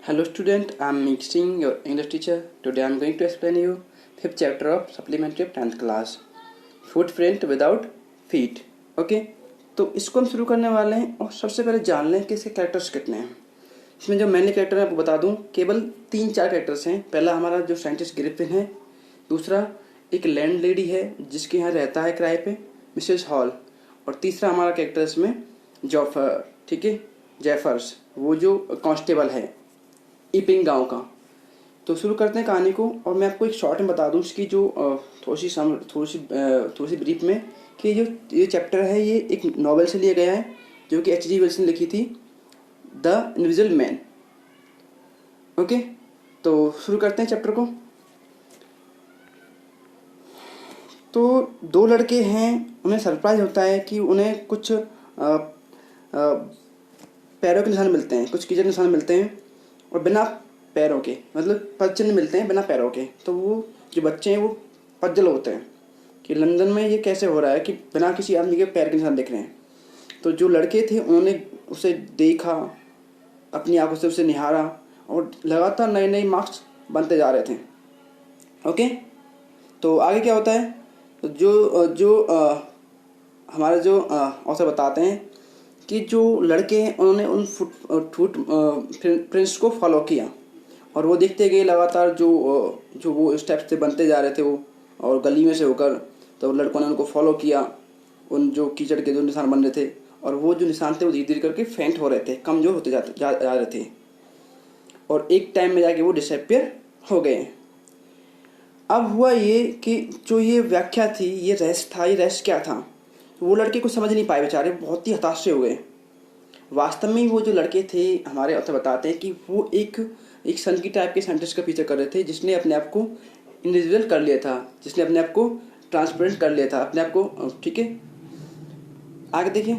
Hello student, I am Mixing, your English teacher. Today I am going to explain you fifth chapter of supplementary of 10th class, footprint without feet. Okay, तो इसको हम शुरू करने वाले हैं और सबसे पहले जान लें कि इसके कैरेक्टर्स कितने हैं। इसमें जो मेनली कैरेक्टर है आपको बता दूं, केवल 3-4 कैरेक्टर्स हैं। पहला हमारा जो साइंटिस्ट ग्रिफिन है, दूसरा एक लैंड लेडी है जिसके यहाँ रहता है किराए पे, मिसेस हॉल, और तीसरा हमारा कैरेक्टर इसमें जॉफर, ठीक है, जेफर्स, वो जो कांस्टेबल है ईपिंग गांव का। तो शुरू करते हैं कहानी को, और मैं आपको एक शॉर्ट में बता दूं इसकी जो थोड़ी सी ब्रीफ में, कि जो ये चैप्टर है ये एक नॉवेल से लिया गया है जो कि H.G. वेल्स ने लिखी थी, द इनविजिबल मैन। ओके, तो शुरू करते हैं चैप्टर को। तो दो लड़के हैं, उन्हें सरप्राइज होता है कि उन्हें कुछ पैरों के निशान मिलते हैं, कुछ कीचड़ निशान मिलते हैं, और बिना पैरों के, मतलब पदचिन्ह मिलते हैं बिना पैरों के। तो वो जो बच्चे हैं वो पजल होते हैं कि लंदन में ये कैसे हो रहा है कि बिना किसी आदमी के पैर के निशान दिख रहे हैं। तो जो लड़के थे उन्होंने उसे देखा, अपनी आंखों से उसे निहारा, और लगातार नए नए मार्क्स बनते जा रहे थे। ओके, तो आगे क्या होता है, तो हमारे जो ऑथर बताते हैं कि जो लड़के हैं उन्होंने उन फुट प्रिंट्स को फॉलो किया, और वो देखते गए लगातार जो वो स्टेप्स थे बनते जा रहे थे वो, और गली में से होकर तो लड़कों ने उनको फॉलो किया, उन जो कीचड़ के जो निशान बन रहे थे, और वो जो निशान थे वो धीरे धीरे करके फेंट हो रहे थे, कमज़ोर होते जा रहे थे, और एक टाइम में जाके वो डिसअपियर हो गए। अब हुआ ये कि जो ये व्याख्या थी, ये रहस्य था, ये रहस्य क्या था, वो लड़के को समझ नहीं पाए, बेचारे बहुत ही हताश से हो गए। वास्तव में वो जो लड़के थे, हमारे ऑथर बताते हैं कि वो एक सन की टाइप के साइंटिस्ट का पीछा कर रहे थे, जिसने अपने आप को इनविजिबल कर लिया था, जिसने अपने आप को ट्रांसपेरेंट कर लिया था, अपने आप को, ठीक है। आगे देखिए,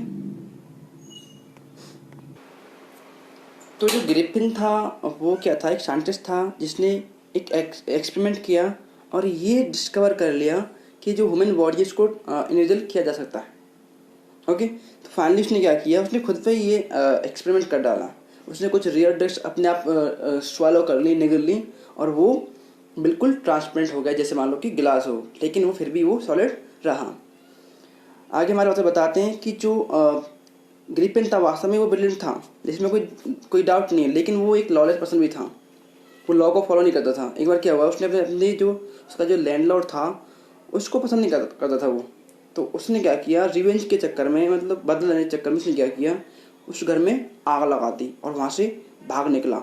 तो जो ग्रिफिन था वो क्या था, एक साइंटिस्ट था जिसने एक एक्सपेरिमेंट किया और ये डिस्कवर कर लिया कि जो ह्यूमन बॉडी इसको इनविजिबल किया जा सकता है। ओके, तो फाइनली उसने क्या किया, उसने खुद पे ये एक्सपेरिमेंट कर डाला। उसने कुछ रियल ड्रग्स अपने आप स्वालो कर ली, निगल ली, और वो बिल्कुल ट्रांसपेरेंट हो गया, जैसे मान लो कि गिलास हो, लेकिन वो फिर भी वो सॉलिड रहा। आगे हमारे बातें बताते हैं कि जो ग्रिफिन था वास्तव में वो ब्रिलियंट था, जिसमें कोई डाउट नहीं है, लेकिन वो एक लॉलेस पर्सन भी था, वो लॉ को फॉलो नहीं करता था। एक बार क्या हुआ, उसने अपने जो उसका जो लैंडलॉर्ड था उसको पसंद नहीं करता था वो, तो उसने क्या किया, रिवेंज के चक्कर में, मतलब बदला लेने के चक्कर में उसने क्या किया, उस घर में आग लगा दी और वहाँ से भाग निकला।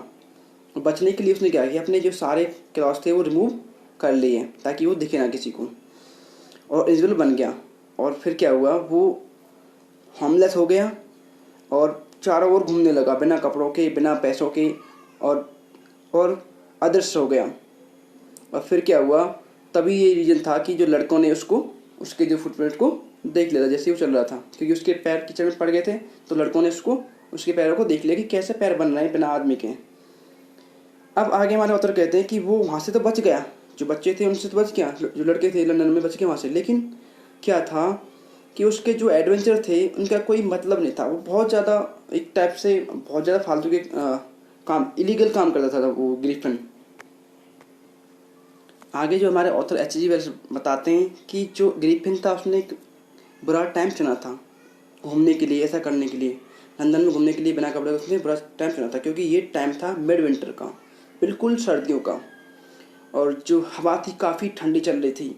बचने के लिए उसने क्या किया, अपने जो सारे क्लॉथ्स थे वो रिमूव कर लिए ताकि वो दिखे ना किसी को, और इनविजिबल बन गया। और फिर क्या हुआ, वो होमलेस हो गया और चारों ओर घूमने लगा, बिना कपड़ों के, बिना पैसों के, और अदृश्य हो गया। और फिर क्या हुआ, तभी ये रीजन था कि जो लड़कों ने उसके जो फुटप्रिंट को देख लिया था जैसे वो चल रहा था, क्योंकि उसके पैर कीचड़ में पड़ गए थे, तो लड़कों ने उसके पैरों को देख लिया कि कैसे पैर बन रहे हैं बिना आदमी के। अब आगे हमारे ऑथर कहते हैं कि वो वहाँ से तो बच गया, जो बच्चे थे उनसे तो बच गया, जो लड़के थे लंदन में बच गए वहाँ से, लेकिन क्या था कि उसके जो एडवेंचर थे उनका कोई मतलब नहीं था। वो बहुत ज़्यादा एक टाइप से बहुत ज़्यादा फालतू के काम, इलीगल काम करता था वो ग्रिफिन। आगे जो हमारे ऑथर H.G. वेल्स बताते हैं कि जो ग्रिफिन था उसने एक बुरा टाइम चुना था घूमने के लिए, ऐसा करने के लिए, लंदन में घूमने के लिए बिना कपड़े, उसने बुरा टाइम चुना था, क्योंकि ये टाइम था मिड विंटर का, बिल्कुल सर्दियों का, और जो हवा थी काफ़ी ठंडी चल रही थी,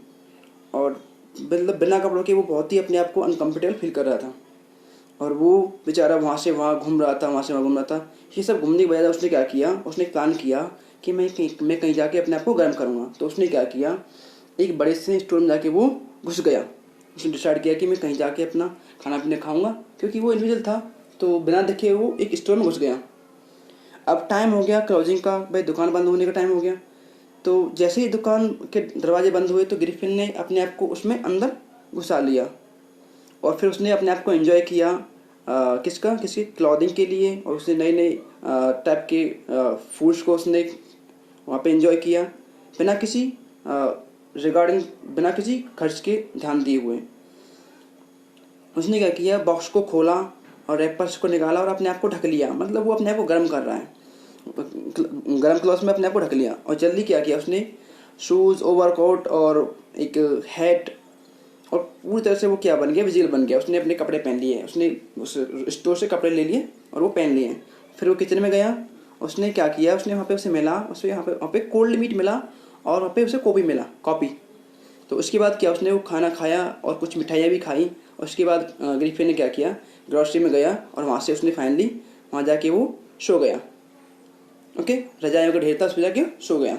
और मतलब बिना कपड़ों के वो बहुत ही अपने आप को अनकम्फर्टेबल फील कर रहा था, और वो बेचारा वहाँ से वहाँ घूम रहा था, वहाँ से वहाँ घूम रहा था। ये सब घूमने की बजाय उसने क्या किया, उसने प्लान किया कि मैं कहीं जाके अपने आप को गर्म करूँगा। तो उसने क्या किया, एक बड़े से स्टोर में जाके वो घुस गया। उसने डिसाइड किया कि मैं कहीं जाके अपना खाना पीना खाऊंगा, क्योंकि वो इंडिविजुअल था, तो बिना देखे वो एक स्टोर में घुस गया। अब टाइम हो गया क्लोजिंग का, भाई दुकान बंद होने का टाइम हो गया। तो जैसे ही दुकान के दरवाजे बंद हुए तो ग्रिफिन ने अपने आप को उसमें अंदर घुसा लिया, और फिर उसने अपने आप को एंजॉय किया, किसकी क्लॉथिंग के लिए, और उसने नए नए टाइप के फूड्स को उसने वहाँ पे एंजॉय किया, बिना किसी बिना किसी खर्च के ध्यान दिए हुए। उसने क्या किया, बॉक्स को खोला और रैपर्स को निकाला और अपने आप को ढक लिया, मतलब वो अपने आप को गर्म कर रहा है। गर्म क्लॉथ में अपने आप को ढक लिया और जल्दी क्या किया उसने, शूज़, ओवरकोट और एक हैट, और पूरी तरह से वो क्या बन गया, विजिबल बन गया। उसने अपने कपड़े पहन लिए, उसने उस स्टोर से कपड़े ले लिए और वो पहन लिए। फिर वो किचन में गया, उसने क्या किया, उसने वहाँ पे उसे मिला, उसे वहाँ पे कोल्ड मीट मिला और वहाँ पे उसे कॉफ़ी मिला, कॉफ़ी। तो उसके बाद क्या, उसने वो खाना खाया और कुछ मिठाइयाँ भी खाई। और उसके बाद ग्रिफिन ने क्या किया, ग्रॉसरी में गया और वहाँ से उसने फाइनली वहाँ जाके वो सो गया। ओके, रजाइयों का ढेर था, उस पर जाके सो गया।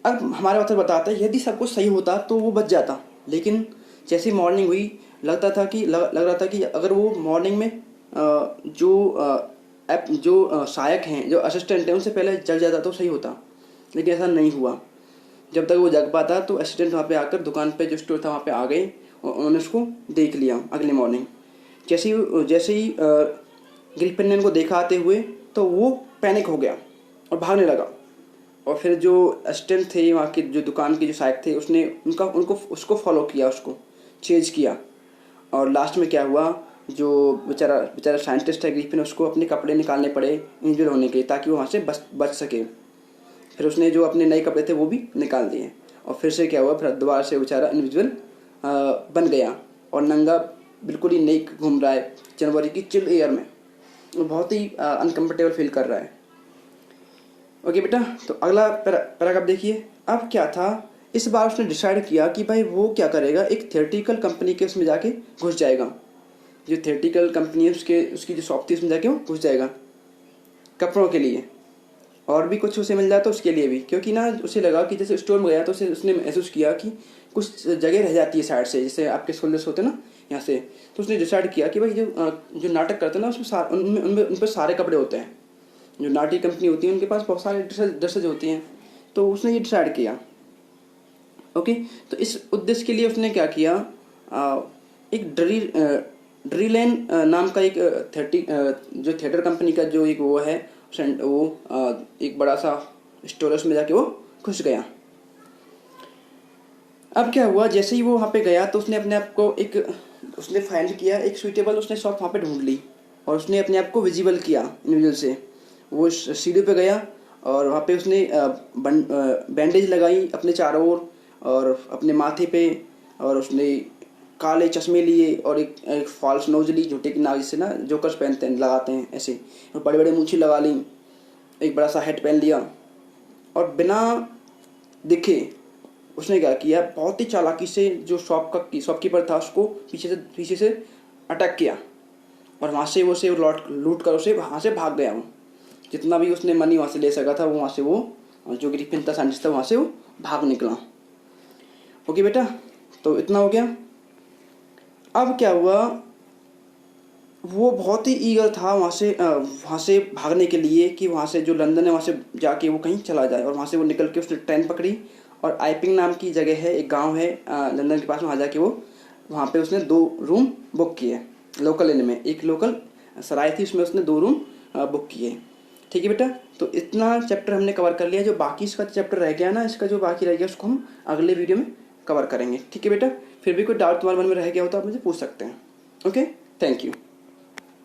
अब हमारे ऑथर बताता है यदि सब कुछ सही होता तो वो बच जाता, लेकिन जैसी मॉर्निंग हुई लग रहा था कि अगर वो मॉर्निंग में जो सहायक हैं, जो असिस्टेंट हैं, उनसे पहले जग जाता तो सही होता, लेकिन ऐसा नहीं हुआ। जब तक वो जग पाता तो असिस्टेंट वहाँ पे आकर दुकान पे जो स्टोर था वहाँ पे आ गए और उन्होंने उसको देख लिया अगली मॉर्निंग। जैसे ही ग्रिफिन ने उनको देखा आते हुए तो वो पैनिक हो गया और भागने लगा। और फिर जो असिस्टेंट थे वहाँ के, जो दुकान के जो सहायक थे, उसने उसको फॉलो किया, उसको चेज किया। और लास्ट में क्या हुआ, जो बेचारा साइंटिस्ट है ग्रिफिन, उसको अपने कपड़े निकालने पड़े इंजर होने के, ताकि वो वहाँ से बच सके। फिर उसने जो अपने नए कपड़े थे वो भी निकाल दिए और फिर से क्या हुआ, फिर दोबारा से बेचारा इंडिविजुअल बन गया और नंगा बिल्कुल ही नेक घूम रहा है जनवरी की चिल एयर में। बहुत ही अनकम्फर्टेबल फील कर रहा है। ओके बेटा, तो अगला पैराग्राफ देखिए। अब क्या था, इस बार उसने डिसाइड किया कि भाई वो क्या करेगा, एक थिएट्रिकल कंपनी के उसमें जाके घुस जाएगा। जो थिएट्रिकल कंपनी है उसकी जो शॉप थी उसमें जाके वो घुस जाएगा कपड़ों के लिए, और भी कुछ उसे मिल जाता उसके लिए भी। क्योंकि ना उसे लगा कि जैसे स्टोर में गया तो उसने महसूस किया कि कुछ जगह रह जाती है साइड से, जैसे आपके शोल्डर्स होते हैं ना यहाँ से। तो उसने डिसाइड किया कि भाई जो नाटक करते हैं ना उसमें उन पर सारे कपड़े होते हैं। जो नाटी कंपनी होती है उनके पास बहुत सारे ड्रेसेज होती हैं। तो उसने ये डिसाइड किया। ओके, तो इस उद्देश्य के लिए उसने क्या किया, एक ड्रीलैन नाम का एक जो थिएटर कंपनी का जो एक वो है, एक बड़ा सा स्टोरेज में जाके वो घुस गया। अब क्या हुआ, जैसे ही वो वहाँ पे गया तो उसने अपने आप को उसने फाइंड किया एक सुइटेबल, उसने शॉप वहाँ पे ढूंढ ली और उसने अपने आप को विजिबल किया इंडिविजुअल से। वो सीढ़ी पे गया और वहाँ पे उसने बैंडेज लगाई अपने चारों ओर और अपने माथे पे, और उसने काले चश्मे लिए और एक फॉल्स नोज ली, झूठे की नाक, जिससे ना जोकर्स पहनते हैं, लगाते हैं ऐसे, और बड़े बड़े मूंछें लगा ली, एक बड़ा सा हेड पहन लिया और बिना दिखे उसने क्या किया, बहुत ही चालाकी से जो शॉपकीपर था उसको पीछे से अटैक किया और वहाँ से वो उसे लूट कर उसे वहाँ से भाग गया। वो जितना भी उसने मनी वहाँ से ले सका था वो वहाँ से, वो जो ग्रिफिन था साइंटिस्ट था, वहाँ से वो भाग निकला। ओके बेटा, तो इतना हो गया। अब क्या हुआ, वो बहुत ही ईगर था वहाँ से भागने के लिए कि वहाँ से जो लंदन है वहाँ से जाके वो कहीं चला जाए। और वहाँ से वो निकल के उसने ट्रेन पकड़ी और आइपिंग नाम की जगह है, एक गांव है लंदन के पास, वहाँ जाके वो वहाँ पे उसने 2 रूम बुक किए लोकल इन में। एक लोकल सराय थी उसमें उसने 2 रूम बुक किए। ठीक है बेटा, तो इतना चैप्टर हमने कवर कर लिया। जो बाकी इसका चैप्टर रह गया ना, इसका जो बाकी रह गया उसको हम अगले वीडियो में कवर करेंगे। ठीक है बेटा, फिर भी कोई डाउट तुम्हारे मन में रह गया हो तो आप मुझे पूछ सकते हैं। Okay, thank you.